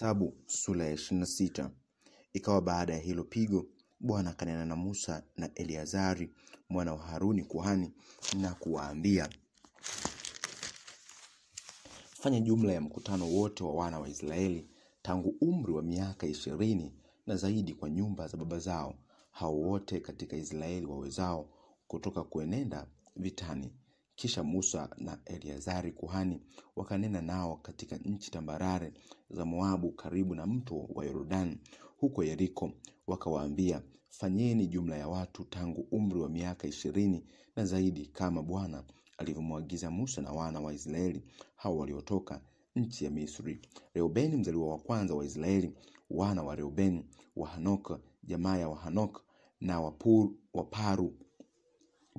Hesabu sura ya 26. Ikawa baada ya hilo pigo, Bwana akanena na Musa na Eleazari mwana wa Haruni kuhani na kuwaambia, fanya jumla ya mkutano wote wa wana wa Israeli tangu umri wa miaka 20 na zaidi kwa nyumba za baba zao, hao wote katika Israeli wawezao kutoka kuenenda vitani. Kisha Musa na Eleazari kuhani wakanena nao katika nchi tambarare za Moabu karibu na mto wa Yordani huko Yeriko, wakawaambia, fanyeni jumla ya watu tangu umri wa miaka 20 na zaidi kama Bwana alivyomwagiza Musa na wana wa Israeli hao waliotoka nchi ya Misri. Reubeni mzaliwa wa kwanza wa Israeli, wana wa Reubeni, wa Hanok jamaa ya wa Hanok, na Waparu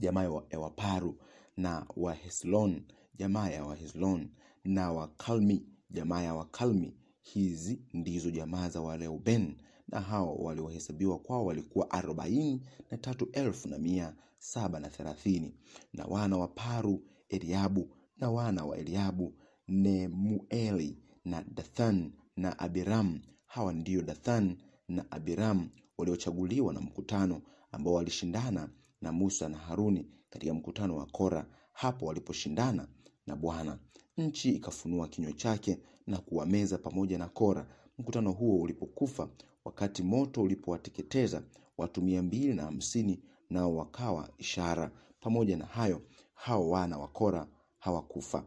jamaa ya Waparu, na wa Heslon jamaa ya wa Heslon, na wa Kalmi jamaa ya wa Kalmi. Hizi ndizo jamaa za wa Reubeni, na hao waliohesabiwa kwao walikuwa 43,730. Na wana wa Paru Eliabu, na wana wa Eliabu Nemueli na Dathan na Abiram. Hawa ndio Dathan na Abiram waliochaguliwa na mkutano, ambao walishindana na Musa na Haruni katika mkutano wa Kora, hapo waliposhindana na Bwana. Nchi ikafunua kinywa chake na kuwameza pamoja na Kora. Mkutano huo ulipokufa, wakati moto ulipowateketeza watu 250, nao wakawa ishara. Pamoja na hayo, hao wana wa Kora hawakufa.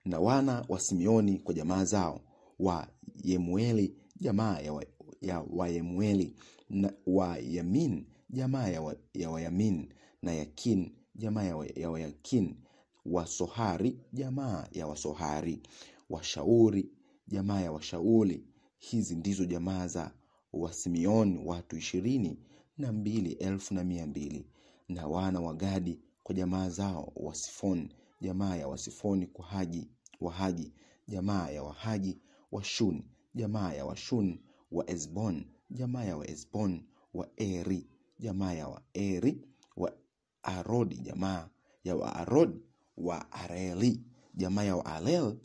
Na wana wa Simeoni kwa jamaa zao, wa Yemueli jamaa ya Wayemueli, na wa Yamin jamaa ya Wayamin, na Yakin jamaa ya Wayakin, wa Sohari jamaa ya Wasohari, wa Shauri jamaa ya Washauli. Hizi ndizo jamaa za wa Simeoni, watu 22,200. Na wana wa Gadi kwa jamaa zao, wa Sifoni jamaa ya Wasifoni, Wahagi jamaa ya Wahagi, wa Shun jamaa ya Washun, wa Ezbon jamaa ya Waezbon, wa Eri jamaa ya Waeri, wa Arodi jamaa ya Waarod, wa Areli jamaa ya Waarel.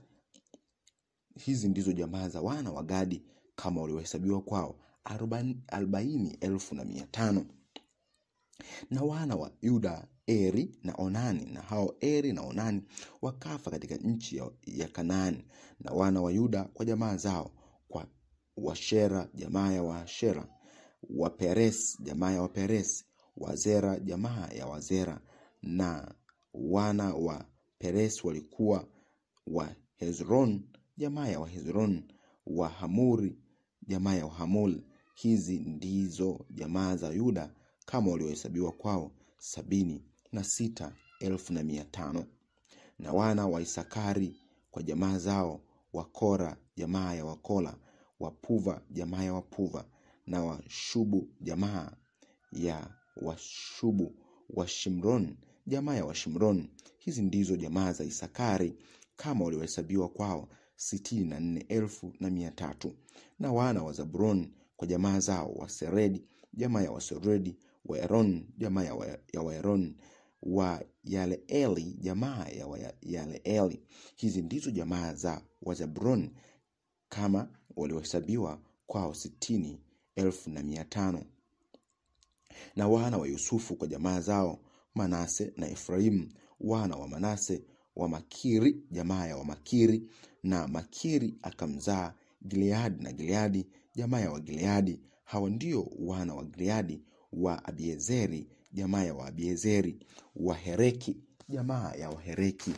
Hizi ndizo jamaa za wana wa Gadi kama waliohesabiwa kwao, 40,500. Na wana wa Yuda Eri na Onani, na hao Eri na Onani wakafa katika nchi ya Kanaani. Na wana wa Yuda kwa jamaa zao, kwa Washera jamaa ya Washera, wa Peres jamaa ya Waperes, wa Zera jamaa ya Wazera. Na wana wa Peres walikuwa wa Hezron jamaa ya Wahezron, wa Hamuri jamaa ya Wahamul. Hizi ndizo jamaa za Yuda kama waliohesabiwa kwao, 76,500. Na wana wa Isakari kwa jamaa zao, wa Kora jamaa ya Wakola, wa Puva jamaa ya Wapuva, na wa Shubu jamaa ya Washubu, wa Shimron jamaa ya Washimron. Hizi ndizo jamaa za Isakari kama waliohesabiwa kwao, 64,300. Na wana wa Zabuloni kwa jamaa zao, wa Seredi jamaa ya Waseredi, wa Eron jamaa ya Waeron, wa Yaleeli jamaa ya Yaleeli. Hizi ndizo jamaa za Wazabuloni kama waliohesabiwa kwao, 60,500. Na wana wa Yusufu kwa jamaa zao, Manase na Efraimu. Wana wa Manase, wa Makiri jamaa ya Wamakiri, na Makiri akamzaa Gileadi, na Gileadi jamaa ya Wagileadi. Hawa ndio wana wa Gileadi, wa Abiezeri jamaa ya Waabiezeri, wa Hereki jamaa ya Wahereki,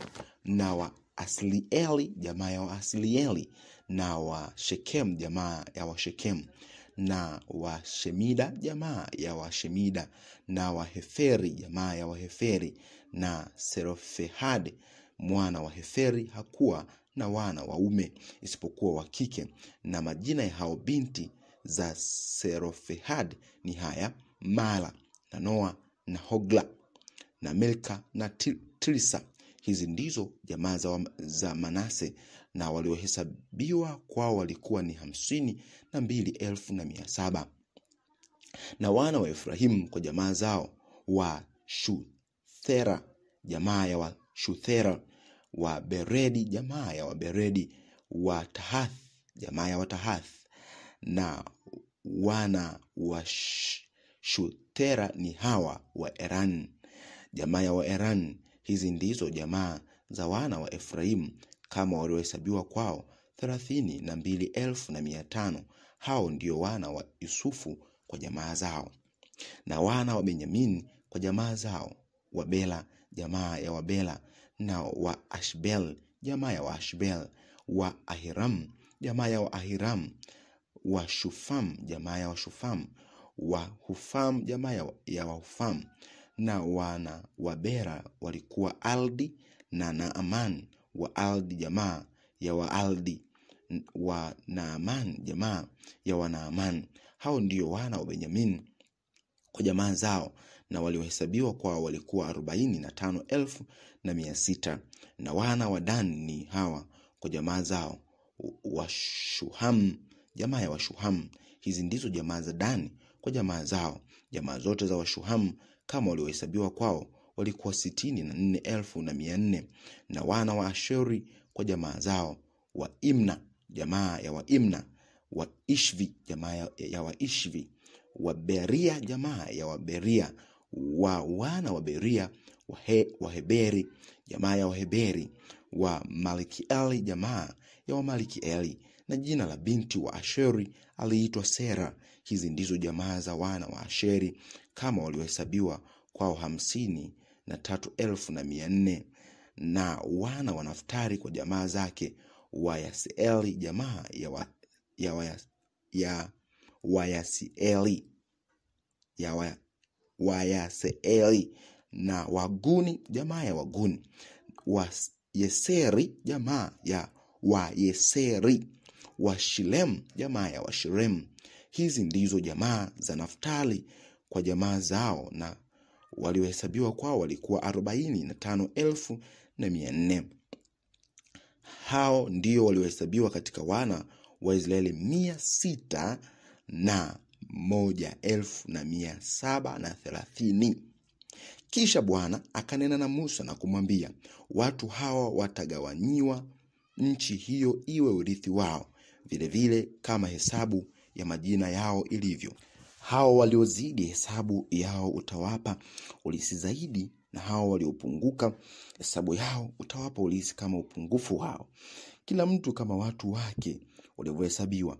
na wa Aslieli jamaa ya Waaslieli, na wa Shekem jamaa ya Washekem, na wa Shemida jamaa ya Washemida, na wa Heferi jamaa ya Waheferi. Na Serofehad mwana wa Heferi hakuwa na wana waume isipokuwa wa kike. Na majina ya hao binti za Serofehad ni haya: Mala na Noa na Hogla na Milka na Tirsa. Hizi ndizo jamaa za Manase, na waliohesabiwa kwao walikuwa ni 52,700. Na wana wa Efraimu kwa jamaa zao, wa Shuthera jamaa ya Washuthera, wa Beredi jamaa ya Waberedi, wa Tahath, jamaa ya Watahath, na wana wa Shuthera ni hawa wa Eran, jamaa ya Waeran. Hizi ndizo jamaa za wana wa Efraimu kama waliohesabiwa kwao 32,500. Hao ndio wana wa Yusufu kwa jamaa zao. Na wana wa Benyamini kwa jamaa zao: wa Bela, jamaa ya Wabela, na wa Ashbel, jamaa ya Waashbel, wa Ahiram, jamaa ya Waahiram, wa Shufam, jamaa ya Washufam, wa Hufam, jamaa ya Wahufam. Na wana wa Bera walikuwa Aldi na Naaman, wa Aldi jamaa ya Waaldi, wa Naaman jamaa ya Wanaaman. Hao ndio wana wa Benyamini kwa jamaa zao, na waliohesabiwa kwao walikuwa 45,600. Na wana wa Dan ni hawa kwa jamaa zao: wa Shuham, jamaa ya Washuham. Hizi ndizo jamaa za Dani kwa jamaa zao. Jamaa zote za Washuham kama waliohesabiwa kwao walikuwa 64,400. Na wana wa Asheri kwa jamaa zao: wa Imna, jamaa ya Waimna, wa Ishvi, jamaa ya Waishvi, wa Beria, jamaa ya Waberia, wa wana wa Beria wa Heberi, jamaa ya Waheberi, wa Malikieli, jamaa ya Wamalikieli. Na jina la binti wa Asheri aliitwa Sera. Hizi ndizo jamaa za wana wa Asheri kama waliohesabiwa kwao 53,400. Na wana wa Naftali kwa jamaa zake: wa Yaseeli, jamaa Wayaseeli, na Waguni, jamaa ya Waguni, wa Yeseri, jamaa ya Wayeseri, wa Shilem, jamaa ya Washilem. Hizi ndizo jamaa za Naftali kwa jamaa zao, na waliohesabiwa kwao walikuwa 45,400. Hao ndio waliohesabiwa katika wana wa Israeli 601,730. Kisha Bwana akanena na Musa na kumwambia, watu hawa watagawanyiwa nchi hiyo iwe urithi wao, vile vile kama hesabu ya majina yao ilivyo. Hao waliozidi hesabu yao utawapa ulisi zaidi, na hao waliopunguka hesabu yao utawapa ulisi kama upungufu wao. Kila mtu kama watu wake walivyohesabiwa,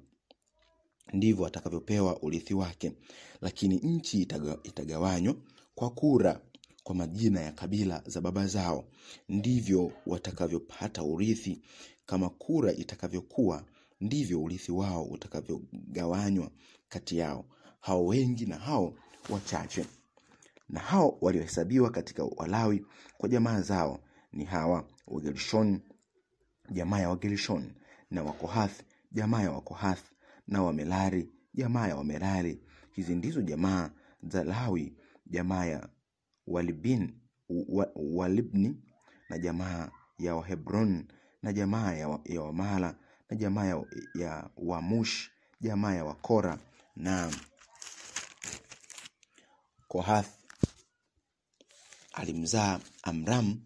ndivyo atakavyopewa urithi wake. Lakini nchi itagawanywa kwa kura kwa majina ya kabila za baba zao, ndivyo watakavyopata urithi. Kama kura itakavyokuwa, ndivyo urithi wao utakavyogawanywa kati yao, hao wengi na hao wachache. Na hao waliohesabiwa katika Walawi kwa jamaa zao ni hawa: wa Gershon, jamaa ya Wagershon, na Wakohath, jamaa ya Wakohath, na Wamerari, jamaa ya Wamerari. Hizi ndizo jamaa za Lawi: jamaa ya Walibni, na jamaa ya Wahebron, na jamaa ya Wamala, na jamaa ya Wamush, jamaa ya Wakora. Na Kohath alimzaa Amram,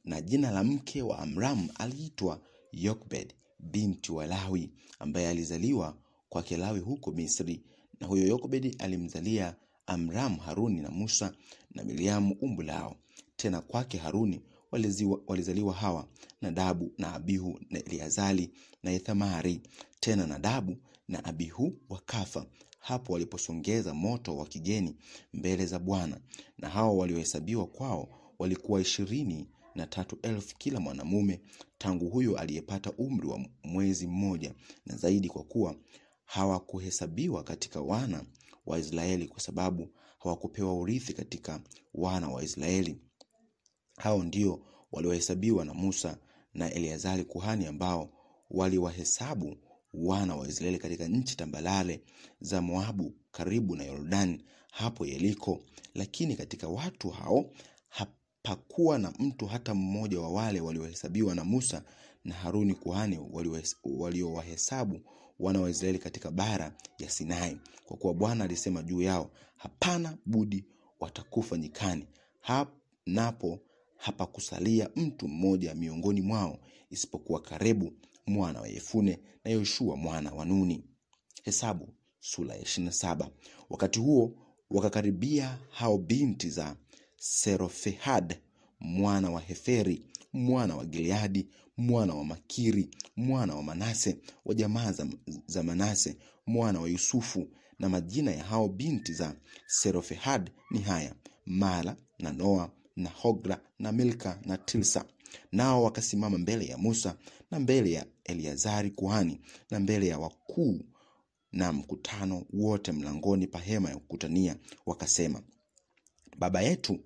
na jina la mke wa Amram aliitwa Yokbed binti wa Lawi, ambaye alizaliwa kwa Lawi huko Misri. Na huyo Yokbed alimzalia Amram Haruni na Musa na Miriamu umbu lao. Tena kwake Haruni walizaliwa hawa: Nadabu na Abihu na Eleazari na Ithamari. Tena Nadabu na Abihu wakafa hapo waliposongeza moto wa kigeni mbele za Bwana. Na hao waliohesabiwa kwao walikuwa 23,000 kila mwanamume, tangu huyo aliyepata umri wa mwezi mmoja na zaidi, kwa kuwa hawakuhesabiwa katika wana wa Israeli, kwa sababu hawakupewa urithi katika wana wa Israeli. Hao ndio waliohesabiwa na Musa na Eleazari kuhani, ambao waliwahesabu wana wa Israeli katika nchi tambalale za Moabu karibu na Yordani, hapo Yeriko. Lakini katika watu hao hapakuwa na mtu hata mmoja wa wale waliohesabiwa na Musa na Haruni kuhani waliowahesabu wana wa Israeli katika bara ya Sinai, kwa kuwa Bwana alisema juu yao, hapana budi watakufa nyikani. Napo hapakusalia mtu mmoja miongoni mwao isipokuwa Karebu mwana wa Yefune na Yoshua mwana wa Nuni. Hesabu sura ya 27. Wakati huo wakakaribia hao binti za Serofehad mwana wa Heferi mwana wa Gileadi mwana wa Makiri mwana wa Manase wa jamaa za Manase mwana wa Yusufu. Na majina ya hao binti za Serofehad ni haya: Mala na Noa na Hogla na Milka na Tilsa. Nao wakasimama mbele ya Musa na mbele ya Eleazari kuhani na mbele ya wakuu na mkutano wote mlangoni pa hema ya kukutania, wakasema, baba yetu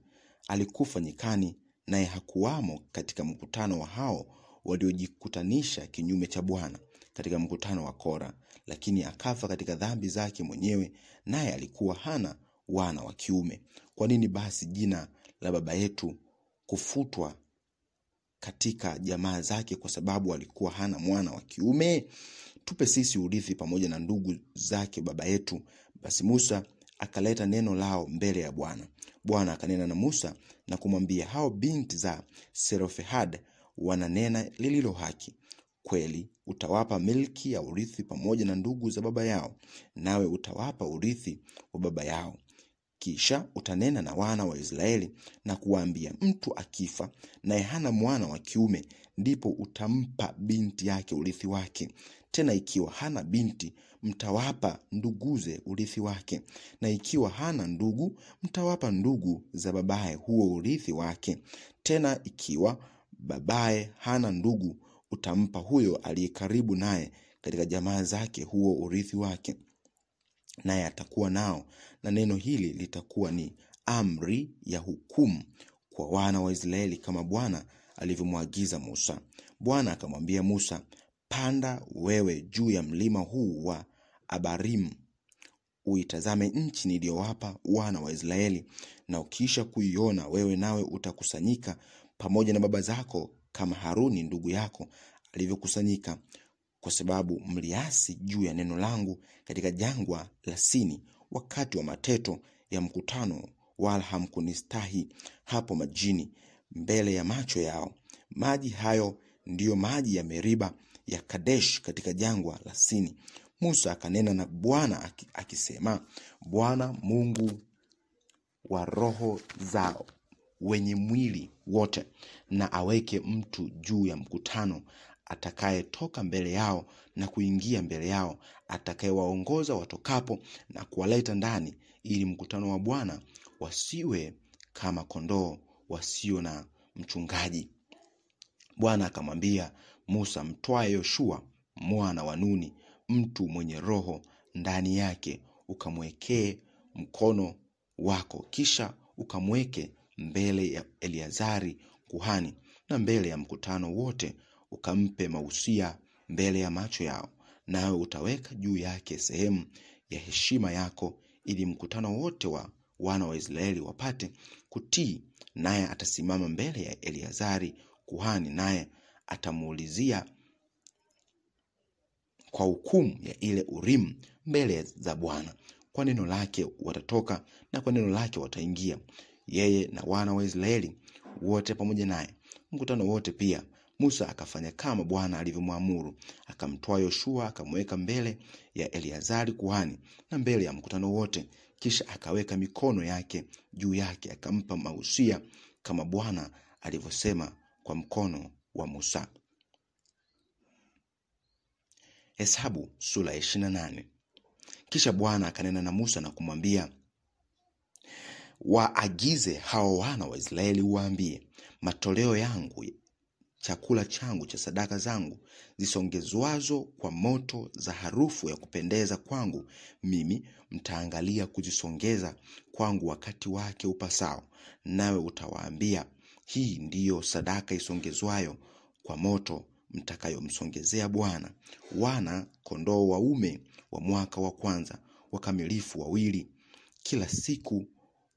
alikufa nyikani, naye hakuwamo katika mkutano wa hao waliojikutanisha kinyume cha Bwana katika mkutano wa Kora, lakini akafa katika dhambi zake mwenyewe, naye alikuwa hana wana wa kiume. Kwa nini basi jina la baba yetu kufutwa katika jamaa zake kwa sababu alikuwa hana mwana wa kiume? Tupe sisi urithi pamoja na ndugu zake baba yetu. Basi Musa akaleta neno lao mbele ya Bwana. Bwana akanena na Musa na kumwambia, hao binti za Serofehad wananena lililo haki. Kweli utawapa milki ya urithi pamoja na ndugu za baba yao, nawe utawapa urithi wa baba yao. Kisha utanena na wana wa Israeli na kuwaambia, mtu akifa naye hana mwana wa kiume, ndipo utampa binti yake urithi wake. Tena ikiwa hana binti, mtawapa nduguze urithi wake. Na ikiwa hana ndugu, mtawapa ndugu za babaye huo urithi wake. Tena ikiwa babaye hana ndugu, utampa huyo aliye karibu naye katika jamaa zake huo urithi wake, naye atakuwa nao. Na neno hili litakuwa ni amri ya hukumu kwa wana wa Israeli, kama Bwana alivyomwagiza Musa. Bwana akamwambia Musa, panda wewe juu ya mlima huu wa Abarimu, uitazame nchi niliyowapa wana wa Israeli, na ukiisha kuiona wewe, nawe utakusanyika pamoja na baba zako kama Haruni ndugu yako alivyokusanyika, kwa sababu mliasi juu ya neno langu katika jangwa la Sini wakati wa mateto ya mkutano, wala hamkunistahi hapo majini mbele ya macho yao. Maji hayo ndiyo maji ya Meriba ya Kadesh katika jangwa la Sini. Musa akanena na Bwana akisema, Bwana Mungu wa roho zao wenye mwili wote, na aweke mtu juu ya mkutano atakaye toka mbele yao na kuingia mbele yao, atakayewaongoza watokapo na kuwaleta ndani, ili mkutano wa Bwana wasiwe kama kondoo wasio na mchungaji. Bwana akamwambia Musa, mtwae Yoshua mwana wa Nuni, mtu mwenye roho ndani yake, ukamwekee mkono wako, kisha ukamweke mbele ya Eleazari kuhani na mbele ya mkutano wote, ukampe mausia mbele ya macho yao. Nawe utaweka juu yake sehemu ya heshima yako, ili mkutano wote wa wana wa Israeli wapate kutii. Naye atasimama mbele ya Eleazari kuhani, naye atamuulizia kwa hukumu ya ile Urimu mbele za Bwana. Kwa neno lake watatoka na kwa neno lake wataingia, yeye na wana wa Israeli wote pamoja naye, mkutano wote pia. Musa akafanya kama Bwana alivyomwamuru, akamtoa Yoshua akamweka mbele ya Eleazari kuhani na mbele ya mkutano wote, kisha akaweka mikono yake juu yake, akampa mausia kama Bwana alivyosema kwa mkono wa Musa. Hesabu sura 28. Kisha Bwana akanena na Musa na kumwambia, waagize hao wana wa Israeli uwaambie, matoleo yangu, chakula changu cha sadaka zangu zisongezwazo kwa moto za harufu ya kupendeza kwangu mimi, mtaangalia kuzisongeza kwangu wakati wake upasao. Nawe utawaambia, hii ndiyo sadaka isongezwayo kwa moto mtakayomsongezea Bwana: wana kondoo waume wa mwaka wa kwanza wakamilifu 2, kila siku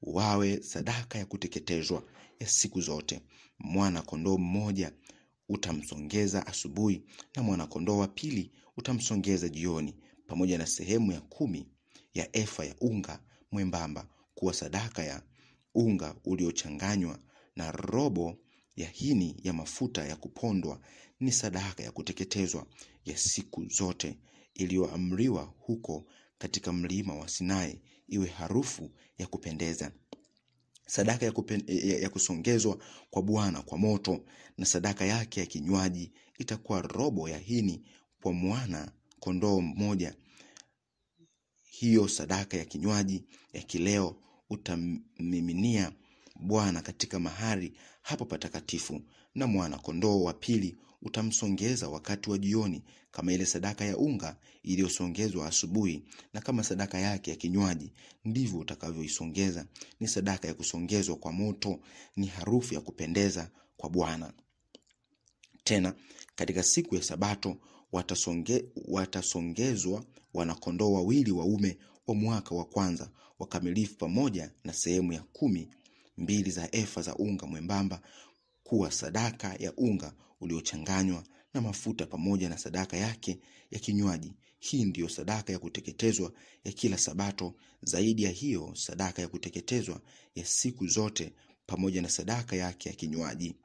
wawe sadaka ya kuteketezwa ya siku zote. Mwana kondoo mmoja utamsongeza asubuhi, na mwana kondoo wa pili utamsongeza jioni, pamoja na sehemu ya 10 ya efa ya unga mwembamba kuwa sadaka ya unga uliochanganywa, na robo ya hini ya mafuta ya kupondwa ni sadaka ya kuteketezwa ya siku zote iliyoamriwa huko katika mlima wa Sinai, iwe harufu ya kupendeza. Sadaka ya kusongezwa kwa Bwana kwa moto na sadaka yake ya kinywaji itakuwa robo ya hini kwa mwana kondoo mmoja. Hiyo sadaka ya kinywaji ya kileo utamiminia Bwana katika mahali hapo patakatifu, na mwana kondoo wa pili utamsongeza wakati wa jioni kama ile sadaka ya unga iliyosongezwa asubuhi, na kama sadaka yake ya kinywaji ndivyo utakavyoisongeza. Ni sadaka ya kusongezwa kwa moto, ni harufu ya kupendeza kwa Bwana. Tena katika siku ya Sabato watasongezwa wanakondoo wawili waume wa mwaka wa kwanza wakamilifu, pamoja na sehemu ya 12 za efa za unga mwembamba kuwa sadaka ya unga uliochanganywa na mafuta, pamoja na sadaka yake ya kinywaji. Hii ndiyo sadaka ya kuteketezwa ya kila Sabato, zaidi ya hiyo sadaka ya kuteketezwa ya siku zote, pamoja na sadaka yake ya kinywaji.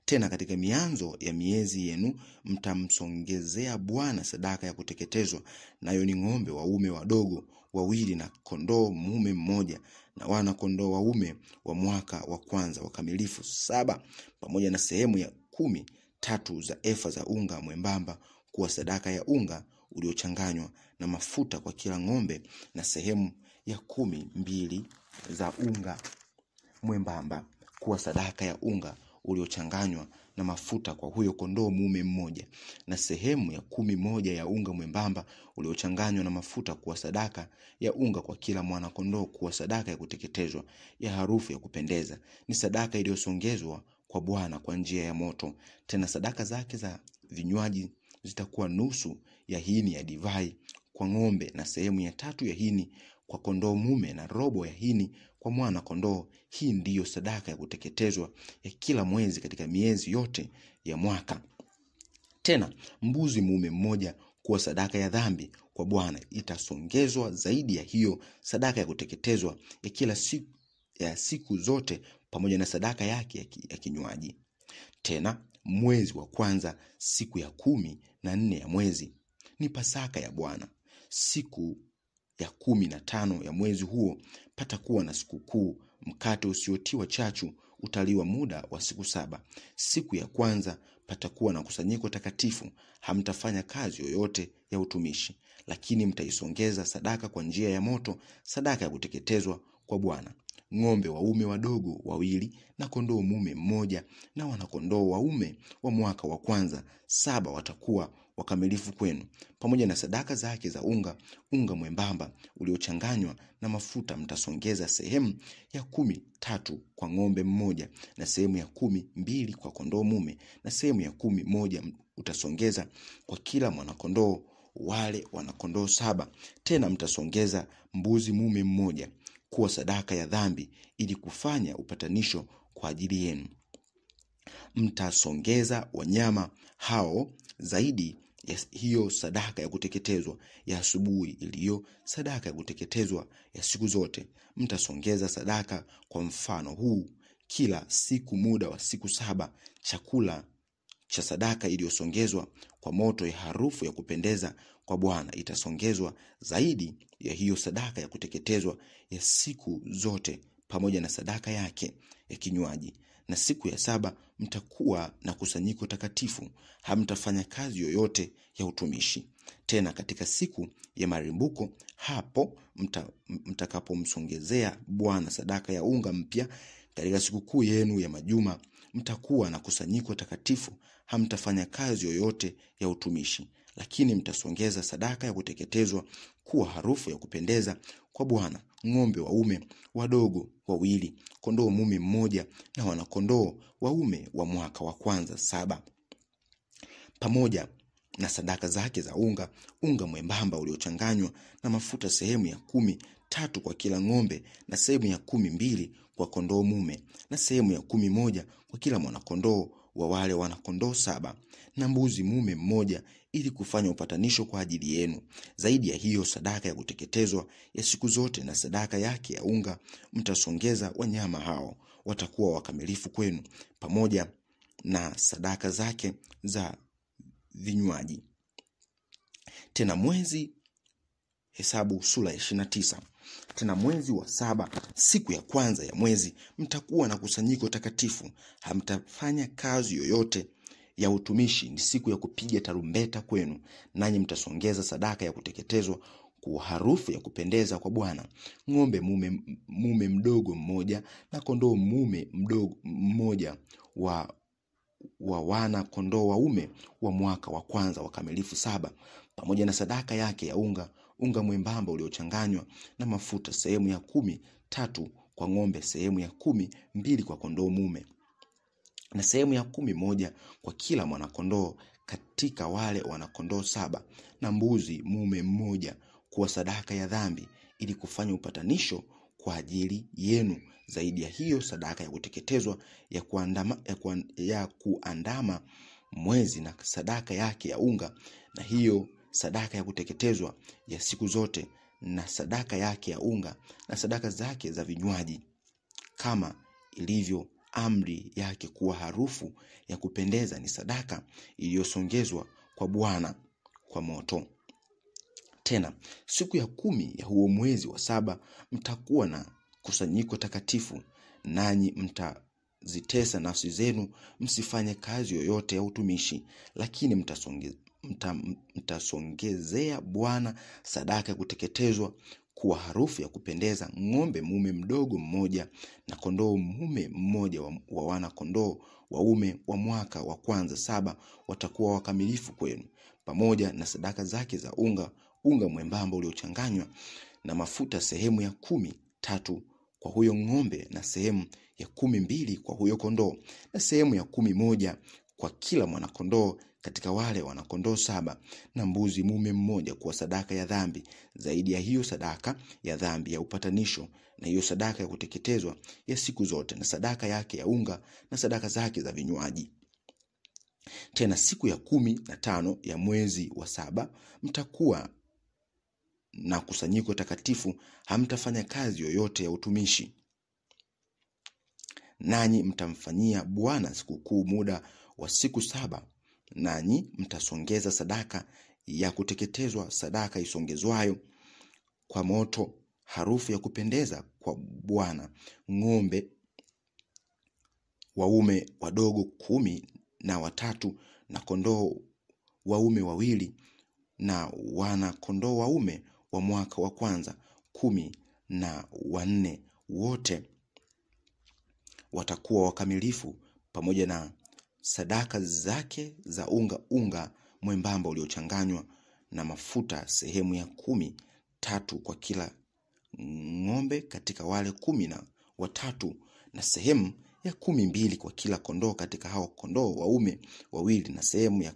Tena katika mianzo ya miezi yenu mtamsongezea Bwana sadaka ya kuteketezwa, nayo ni ng'ombe waume wadogo wawili na kondoo mume mmoja, na wana kondoo waume wa mwaka wa kwanza wakamilifu 7, pamoja na sehemu ya 13 za efa za unga mwembamba kuwa sadaka ya unga uliochanganywa na mafuta kwa kila ng'ombe, na sehemu ya 12 za unga mwembamba kuwa sadaka ya unga uliochanganywa na mafuta kwa huyo kondoo mume mmoja, na sehemu ya 11 ya unga mwembamba uliochanganywa na mafuta kuwa sadaka ya unga kwa kila mwana kondoo kuwa sadaka ya kuteketezwa ya harufu ya kupendeza. Ni sadaka iliyosongezwa kwa Bwana kwa njia ya moto. Tena sadaka zake za vinywaji zitakuwa nusu ya hini ya divai kwa ng'ombe, na sehemu ya 3 ya hini kwa kondoo mume, na robo ya hini kwa mwana kondoo. Hii ndiyo sadaka ya kuteketezwa ya kila mwezi katika miezi yote ya mwaka. Tena mbuzi mume mmoja kuwa sadaka ya dhambi kwa Bwana itasongezwa zaidi ya hiyo sadaka ya kuteketezwa ya kila siku zote, pamoja na sadaka yake ya kinywaji. Tena mwezi wa kwanza siku ya 14 ya mwezi ni Pasaka ya Bwana. Siku ya 15 ya mwezi huo patakuwa na sikukuu, mkate usiotiwa chachu utaliwa muda wa siku 7. Siku ya kwanza patakuwa na kusanyiko takatifu, hamtafanya kazi yoyote ya utumishi, lakini mtaisongeza sadaka kwa njia ya moto, sadaka ya kuteketezwa kwa Bwana. Ng'ombe waume wadogo wawili na kondoo mume mmoja, na wana kondoo waume wa mwaka wa kwanza 7 watakuwa wakamilifu kwenu, pamoja na sadaka zake za unga mwembamba uliochanganywa na mafuta. Mtasongeza sehemu ya 13 kwa ng'ombe mmoja, na sehemu ya 12 kwa kondoo mume, na sehemu ya 11 utasongeza kwa kila mwana kondoo wale wana kondoo 7. Tena mtasongeza mbuzi mume mmoja kuwa sadaka ya dhambi, ili kufanya upatanisho kwa ajili yenu. Mtasongeza wanyama hao zaidi ya hiyo sadaka ya kuteketezwa ya asubuhi iliyo sadaka ya kuteketezwa ya siku zote. Mtasongeza sadaka kwa mfano huu kila siku muda wa siku 7. Chakula cha sadaka iliyosongezwa kwa moto ya harufu ya kupendeza kwa Bwana itasongezwa zaidi ya hiyo sadaka ya kuteketezwa ya siku zote, pamoja na sadaka yake ya kinywaji. Na siku ya 7 mtakuwa na kusanyiko takatifu, hamtafanya kazi yoyote ya utumishi. Tena katika siku ya marimbuko, hapo mtakapomsongezea Bwana sadaka ya unga mpya katika sikukuu yenu ya majuma, mtakuwa na kusanyiko takatifu, hamtafanya kazi yoyote ya utumishi, lakini mtasongeza sadaka ya kuteketezwa kuwa harufu ya kupendeza kwa Bwana. Ng'ombe waume wadogo wawili, kondoo mume mmoja, na wana kondoo waume wa mwaka wa kwanza 7, pamoja na sadaka zake za unga mwembamba uliochanganywa na mafuta, sehemu ya 13 kwa kila ng'ombe, na sehemu ya 12 kwa kondoo mume, na sehemu ya 11 kwa kila mwana kondoo wa wale wana kondoo 7, na mbuzi mume mmoja, ili kufanya upatanisho kwa ajili yenu. Zaidi ya hiyo sadaka ya kuteketezwa ya siku zote na sadaka yake ya unga, mtasongeza wanyama hao, watakuwa wakamilifu kwenu, pamoja na sadaka zake za vinywaji. Tena mwezi, Hesabu sura ya 29. Tena mwezi wa 7, siku ya kwanza ya mwezi, mtakuwa na kusanyiko takatifu. Hamtafanya kazi yoyote ya utumishi. Ni siku ya kupiga tarumbeta kwenu, nanyi mtasongeza sadaka ya kuteketezwa kwa harufu ya kupendeza kwa Bwana. Ng'ombe mume mdogo mmoja na kondoo mume mdogo mmoja wa wana kondoo waume wa mwaka wa kwanza wakamilifu 7, pamoja na sadaka yake ya unga mwembamba uliochanganywa na mafuta, sehemu ya 10 kwa ng'ombe, sehemu ya 10 kwa kondoo mume, na sehemu ya 10 kwa kila mwanakondoo katika wale wanakondoo 7, na mbuzi mume mmoja kuwa sadaka ya dhambi, ili kufanya upatanisho kwa ajili yenu. Zaidi ya hiyo, sadaka ya kuteketezwa ya kuandama mwezi, na sadaka yake ya unga, na hiyo sadaka ya kuteketezwa ya siku zote, na sadaka yake ya unga, na sadaka zake za vinywaji, kama ilivyo amri yake kuwa harufu ya kupendeza, ni sadaka iliyosongezwa kwa Bwana kwa moto. Tena siku ya 10 ya huo mwezi wa 7 mtakuwa na kusanyiko takatifu, nanyi mtazitesa nafsi zenu, msifanye kazi yoyote ya utumishi, lakini mtasongezea Bwana sadaka ya kuteketezwa kuwa harufu ya kupendeza, ng'ombe mume mdogo mmoja na kondoo mume mmoja wa wana kondoo waume wa mwaka wa kwanza 7 watakuwa wakamilifu kwenu, pamoja na sadaka zake za unga mwembamba uliochanganywa na mafuta, sehemu ya 10 kwa huyo ng'ombe, na sehemu ya 12 kwa huyo kondoo, na sehemu ya 11 kwa kila mwanakondoo katika wale wanakondoo 7, na mbuzi mume mmoja kuwa sadaka ya dhambi. Zaidi ya hiyo, sadaka ya dhambi ya upatanisho, na hiyo sadaka ya kuteketezwa ya siku zote, na sadaka yake ya unga, na sadaka zake za vinywaji. Tena siku ya 15 ya mwezi wa 7 mtakuwa na kusanyiko takatifu. Hamtafanya kazi yoyote ya utumishi, nanyi mtamfanyia Bwana sikukuu muda wa siku 7, nanyi mtasongeza sadaka ya kuteketezwa, sadaka isongezwayo kwa moto, harufu ya kupendeza kwa Bwana, ng'ombe waume wadogo 13 na kondoo waume 2 na wana kondoo waume wa mwaka wa kwanza 14, wote watakuwa wakamilifu, pamoja na sadaka zake za unga mwembamba uliochanganywa na mafuta, sehemu ya 13 kwa kila ng'ombe katika wale 13, na sehemu ya 12 kwa kila kondoo katika hao kondoo waume 2, na sehemu ya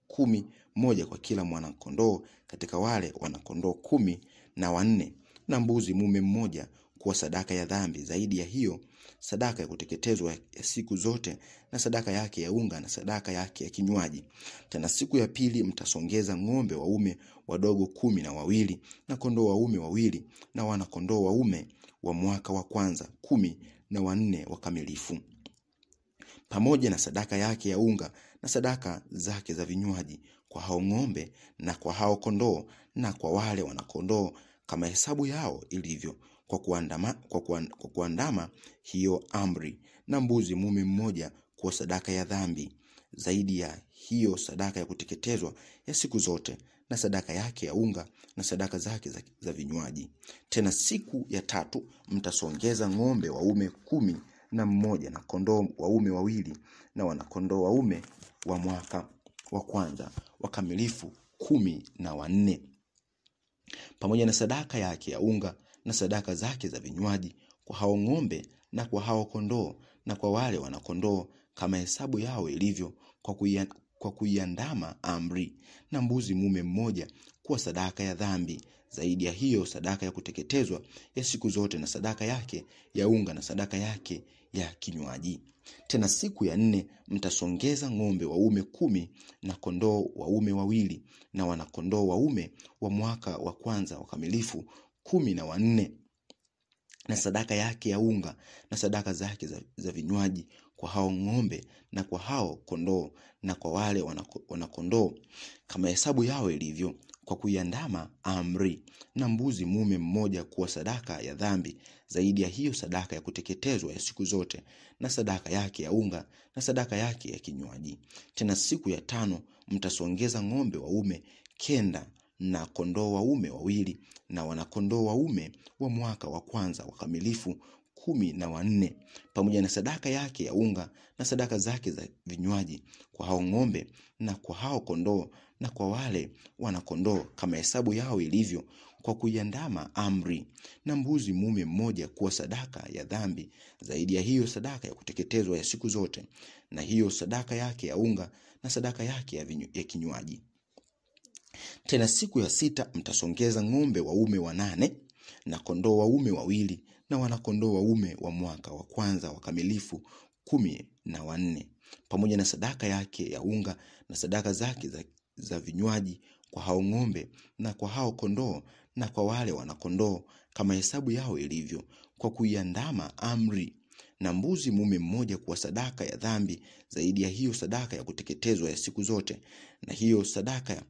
11 kwa kila mwana kondoo katika wale wanakondoo 14, na mbuzi mume mmoja kuwa sadaka ya dhambi. Zaidi ya hiyo, sadaka ya kuteketezwa ya siku zote, na sadaka yake ya unga, na sadaka yake ya kinywaji. Tena siku ya 2 mtasongeza ng'ombe waume wadogo 12 na kondoo waume 2 na wana kondoo waume wa mwaka wa kwanza 14 wakamilifu, pamoja na sadaka yake ya unga, na sadaka zake za vinywaji, kwa hao ng'ombe na kwa hao kondoo, na kwa wale wana kondoo kama hesabu yao ilivyo, kwa kuandama hiyo amri, na mbuzi mume mmoja kwa sadaka ya dhambi. Zaidi ya hiyo, sadaka ya kuteketezwa ya siku zote, na sadaka yake ya unga, na sadaka zake za vinywaji. Tena siku ya 3 mtasongeza ng'ombe waume 11 na kondoo waume 2 na wana kondoo waume wa mwaka wa kwanza wakamilifu 14, pamoja na sadaka yake ya unga, na sadaka zake za vinywaji, kwa hao ng'ombe na kwa hao kondoo, na kwa wale wana kondoo kama hesabu yao ilivyo, kwa kuiandama amri, na mbuzi mume mmoja kuwa sadaka ya dhambi. Zaidi ya hiyo, sadaka ya kuteketezwa ya siku zote, na sadaka yake ya unga, na sadaka yake ya kinywaji. Tena siku ya 4 mtasongeza ng'ombe waume 10 na kondoo waume 2 na wana kondoo waume wa mwaka wa kwanza wakamilifu 14, na sadaka yake ya unga, na sadaka zake za vinywaji, kwa hao ng'ombe na kwa hao kondoo na kwa wale wanakondoo kama hesabu yao ilivyo, kwa kuiandama amri, na mbuzi mume mmoja kuwa sadaka ya dhambi zaidi ya hiyo sadaka ya kuteketezwa ya siku zote, na sadaka yake ya unga na sadaka yake ya kinywaji. Tena siku ya 5 mtasongeza ng'ombe waume 9 na kondoo waume 2 na wanakondoo waume wa mwaka wa kwanza wakamilifu 14, pamoja na sadaka yake ya unga na sadaka zake za vinywaji, kwa hao ng'ombe na kwa hao kondoo na kwa wale wanakondoo kama hesabu yao ilivyo, kwa kuiandama amri, na mbuzi mume mmoja kuwa sadaka ya dhambi zaidi ya hiyo sadaka ya kuteketezwa ya siku zote, na hiyo sadaka yake ya unga na sadaka yake ya kinywaji. Tena siku ya 6 mtasongeza ng'ombe waume 8 na kondoo waume 2 na wanakondoo waume wa mwaka wa kwanza wakamilifu 14, pamoja na sadaka yake ya unga na sadaka zake za vinywaji, kwa hao ng'ombe na kwa hao kondoo na kwa wale wanakondoo kama hesabu yao ilivyo, kwa kuiandama amri, na mbuzi mume mmoja kuwa sadaka ya dhambi zaidi ya hiyo sadaka ya kuteketezwa ya siku zote, na hiyo sadaka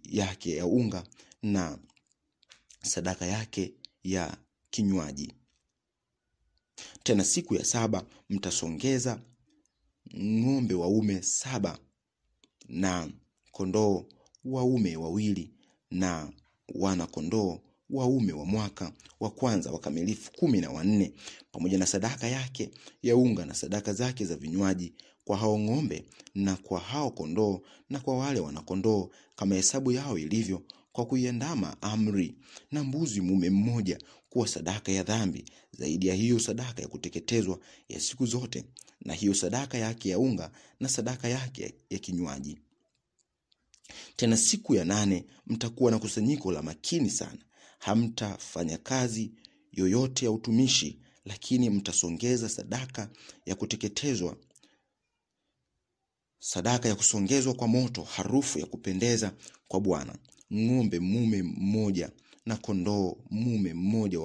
yake ya unga na sadaka yake ya kinywaji. Tena siku ya 7 mtasongeza ng'ombe waume 7 na kondoo waume 2 na wana kondoo waume wa mwaka wa kwanza wakamilifu 14, pamoja na sadaka yake ya unga na sadaka zake za vinywaji, kwa hao ng'ombe na kwa hao kondoo na kwa wale wanakondoo kama hesabu yao ilivyo, kwa kuiandama amri, na mbuzi mume mmoja kuwa sadaka ya dhambi zaidi ya hiyo sadaka ya kuteketezwa ya siku zote, na hiyo sadaka yake ya unga na sadaka yake ya kinywaji. Tena siku ya 8 mtakuwa na kusanyiko la makini sana. Hamtafanya kazi yoyote ya utumishi, lakini mtasongeza sadaka ya kuteketezwa, sadaka ya kusongezwa kwa moto, harufu ya kupendeza kwa Bwana, ng'ombe mume mmoja na kondoo mume mmoja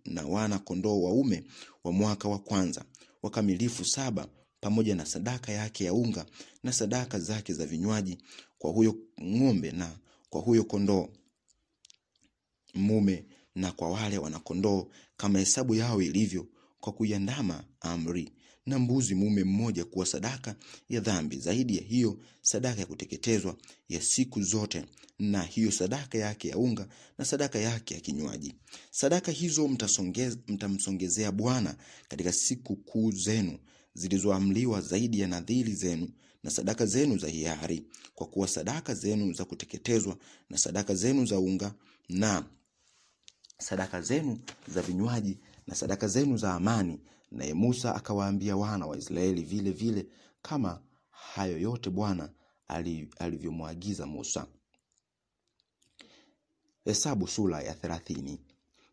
na wana kondoo waume wa mwaka wa kwanza wakamilifu 7, pamoja na sadaka yake ya unga na sadaka zake za vinywaji, kwa huyo ng'ombe na kwa huyo kondoo mume na kwa wale wanakondoo kama hesabu yao ilivyo, kwa kuiandama amri, na mbuzi mume mmoja kuwa sadaka ya dhambi zaidi ya hiyo sadaka ya kuteketezwa ya siku zote, na hiyo sadaka yake ya unga na sadaka yake ya kinywaji. Sadaka hizo mtamsongezea Bwana katika siku kuu zenu zilizoamliwa zaidi ya nadhiri zenu na sadaka zenu za hiari, kwa kuwa sadaka zenu za kuteketezwa na sadaka zenu za unga na sadaka zenu za vinywaji na sadaka zenu za amani. Naye Musa akawaambia wana wa Israeli vile vile kama hayo yote Bwana alivyomwagiza Musa. Hesabu sura ya 30.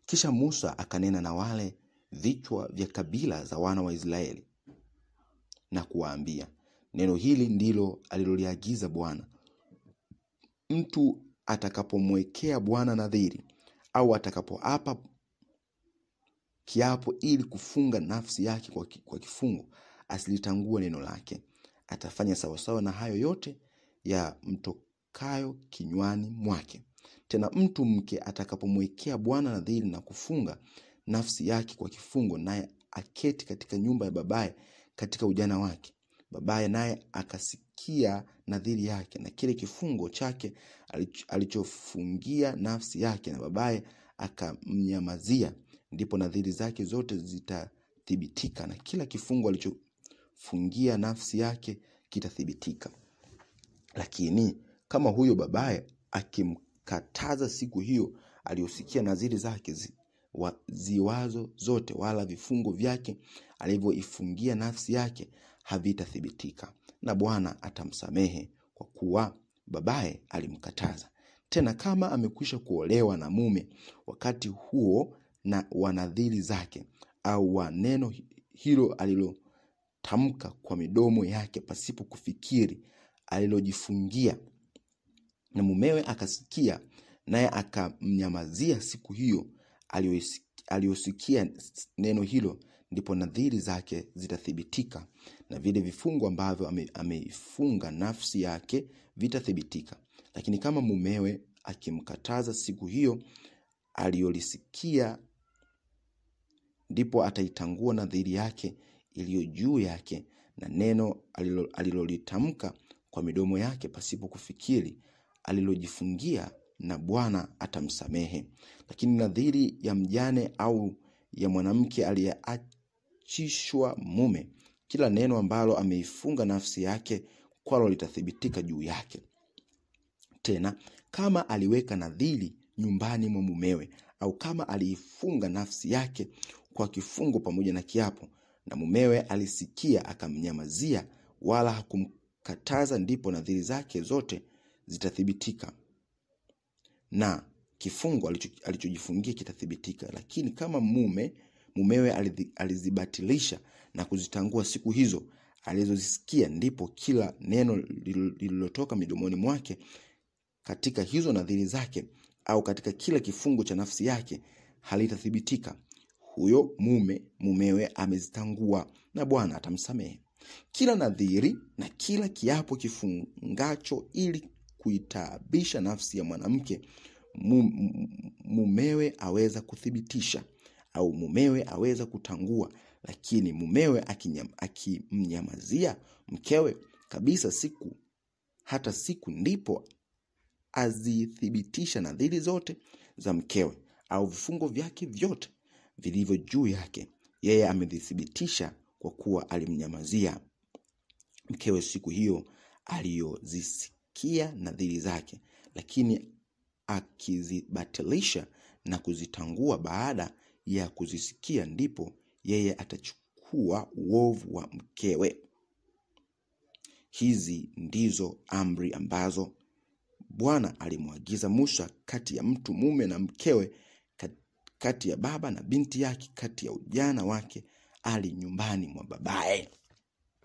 Kisha Musa akanena na wale vichwa vya kabila za wana wa Israeli na kuwaambia, neno hili ndilo aliloliagiza Bwana: mtu atakapomwekea Bwana nadhiri au atakapoapa kiapo ili kufunga nafsi yake kwa kifungo, asilitangue neno lake. Atafanya sawasawa na hayo yote ya mtokayo kinywani mwake. Tena mtu mke atakapomwekea Bwana nadhiri na kufunga nafsi yake kwa kifungo, naye aketi katika nyumba ya babaye katika ujana wake, babaye naye akasikia nadhiri yake na kile kifungo chake alichofungia nafsi yake, na babaye akamnyamazia, ndipo nadhiri zake zote zitathibitika na kila kifungo alichofungia nafsi yake kitathibitika. Lakini kama huyo babaye akimkataza siku hiyo aliyosikia nadhiri zake ziwazo zote, wala vifungo vyake alivyoifungia nafsi yake havitathibitika, na Bwana atamsamehe kwa kuwa babaye alimkataza. Tena kama amekwisha kuolewa na mume wakati huo na wanadhiri zake, au wa neno hilo alilotamka kwa midomo yake pasipo kufikiri alilojifungia, na mumewe akasikia naye akamnyamazia siku hiyo aliyosikia neno hilo, ndipo nadhiri zake zitathibitika, na vile vifungo ambavyo ameifunga nafsi yake vitathibitika. Lakini kama mumewe akimkataza siku hiyo aliyolisikia, ndipo ataitangua nadhiri yake iliyo juu yake, na neno alilolitamka kwa midomo yake pasipo kufikiri alilojifungia, na Bwana atamsamehe. Lakini nadhiri ya mjane au ya mwanamke aliyeachishwa mume, kila neno ambalo ameifunga nafsi yake kwalo litathibitika juu yake. Tena kama aliweka nadhiri nyumbani mwa mumewe, au kama aliifunga nafsi yake kwa kifungo pamoja na kiapo, na mumewe alisikia akamnyamazia wala hakumkataza, ndipo nadhiri zake zote zitathibitika na kifungo alichojifungia kitathibitika. Lakini kama mumewe alizibatilisha na kuzitangua siku hizo alizozisikia, ndipo kila neno lililotoka midomoni mwake katika hizo nadhiri zake, au katika kila kifungo cha nafsi yake halitathibitika. Huyo mumewe amezitangua, na Bwana atamsamehe. Kila nadhiri na kila kiapo kifungacho ili kuitaabisha nafsi ya mwanamke, mumewe aweza kuthibitisha, au mumewe aweza kutangua. Lakini mumewe akimnyamazia mkewe kabisa hata siku, ndipo azithibitisha nadhiri zote za mkewe, au vifungo vyake vyote vilivyo juu yake. Yeye amedhithibitisha, kwa kuwa alimnyamazia mkewe siku hiyo aliyozisikia nadhiri zake. Lakini akizibatilisha na kuzitangua baada ya kuzisikia, ndipo yeye atachukua uovu wa mkewe. Hizi ndizo amri ambazo Bwana alimwagiza Musa kati ya mtu mume na mkewe, kati ya baba na binti yake, kati ya ujana wake ali nyumbani mwa babaye.